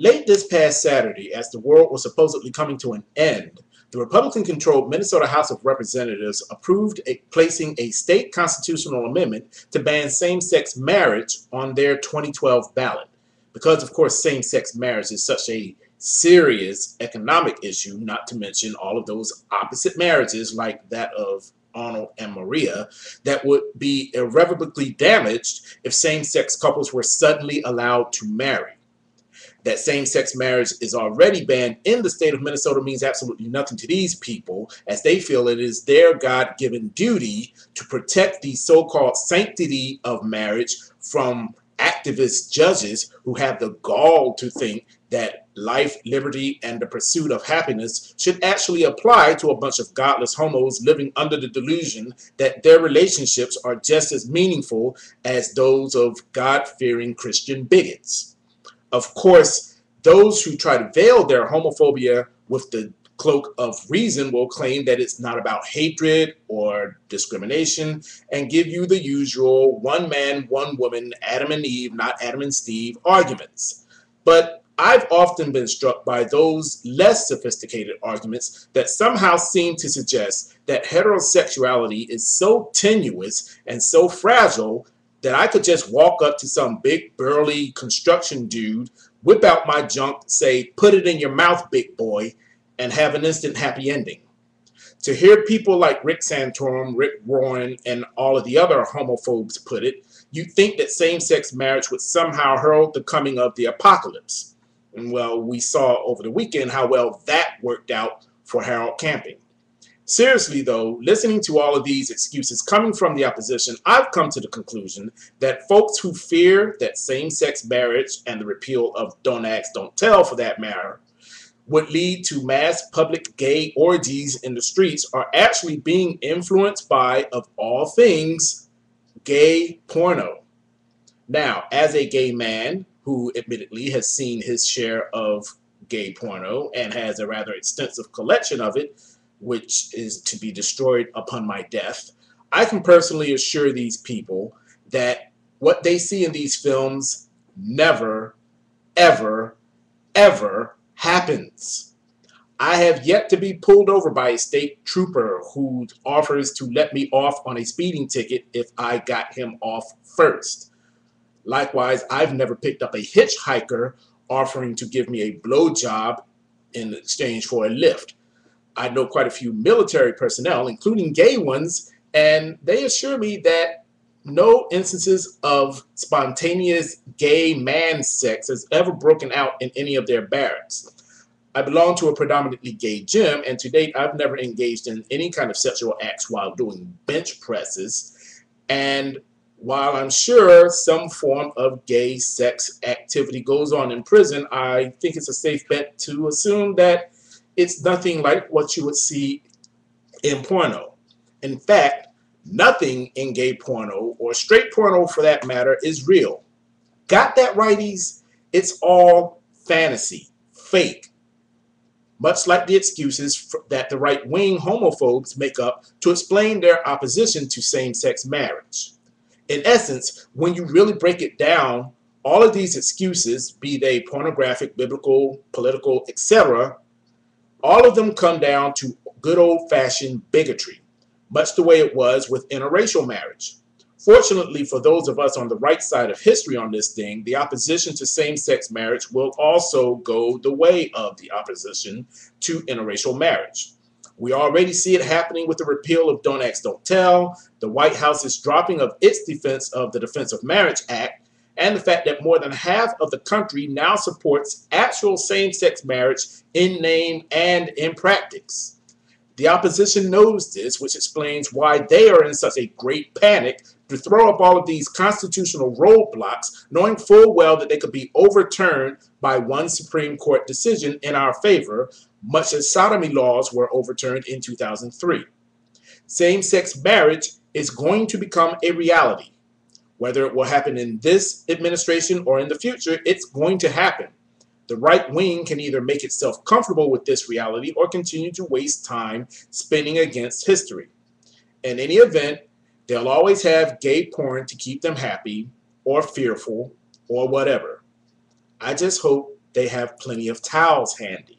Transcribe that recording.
Late this past Saturday, as the world was supposedly coming to an end, the Republican-controlled Minnesota House of Representatives approved placing a state constitutional amendment to ban same-sex marriage on their 2012 ballot. Because, of course, same-sex marriage is such a serious economic issue, not to mention all of those opposite marriages like that of Arnold and Maria, that would be irrevocably damaged if same-sex couples were suddenly allowed to marry. That same-sex marriage is already banned in the state of Minnesota means absolutely nothing to these people, as they feel it is their God-given duty to protect the so-called sanctity of marriage from activist judges who have the gall to think that life, liberty, and the pursuit of happiness should actually apply to a bunch of godless homos living under the delusion that their relationships are just as meaningful as those of God-fearing Christian bigots. Of course, those who try to veil their homophobia with the cloak of reason will claim that it's not about hatred or discrimination and give you the usual one man, one woman, Adam and Eve, not Adam and Steve arguments. But I've often been struck by those less sophisticated arguments that somehow seem to suggest that heterosexuality is so tenuous and so fragile that I could just walk up to some big burly construction dude, whip out my junk, say, "Put it in your mouth, big boy," and have an instant happy ending. To hear people like Rick Santorum, Rick Warren, and all of the other homophobes put it, you'd think that same-sex marriage would somehow herald the coming of the apocalypse. And well, we saw over the weekend how well that worked out for Harold Camping. Seriously though, listening to all of these excuses coming from the opposition, I've come to the conclusion that folks who fear that same-sex marriage and the repeal of Don't Ask, Don't Tell for that matter would lead to mass public gay orgies in the streets are actually being influenced by, of all things, gay porno. Now, as a gay man who admittedly has seen his share of gay porno and has a rather extensive collection of it, which is to be destroyed upon my death, I can personally assure these people that what they see in these films never, ever, ever happens. I have yet to be pulled over by a state trooper who offers to let me off on a speeding ticket if I got him off first. Likewise, I've never picked up a hitchhiker offering to give me a blowjob in exchange for a lift. I know quite a few military personnel, including gay ones, and they assure me that no instances of spontaneous gay man sex has ever broken out in any of their barracks. I belong to a predominantly gay gym, and to date I've never engaged in any kind of sexual acts while doing bench presses. And while I'm sure some form of gay sex activity goes on in prison, I think it's a safe bet to assume that it's nothing like what you would see in porno. In fact, nothing in gay porno, or straight porno for that matter, is real. Got that, righties? It's all fantasy, fake. Much like the excuses that the right-wing homophobes make up to explain their opposition to same-sex marriage. In essence, when you really break it down, all of these excuses, be they pornographic, biblical, political, etc., all of them come down to good old-fashioned bigotry, much the way it was with interracial marriage. Fortunately for those of us on the right side of history on this thing, the opposition to same-sex marriage will also go the way of the opposition to interracial marriage. We already see it happening with the repeal of Don't Ask, Don't Tell, the White House's dropping of its defense of the Defense of Marriage Act, and the fact that more than half of the country now supports actual same-sex marriage in name and in practice. The opposition knows this, which explains why they are in such a great panic to throw up all of these constitutional roadblocks, knowing full well that they could be overturned by one Supreme Court decision in our favor, much as sodomy laws were overturned in 2003. Same-sex marriage is going to become a reality. Whether it will happen in this administration or in the future, it's going to happen. The right wing can either make itself comfortable with this reality or continue to waste time spinning against history. In any event, they'll always have gay porn to keep them happy or fearful or whatever. I just hope They have plenty of towels handy.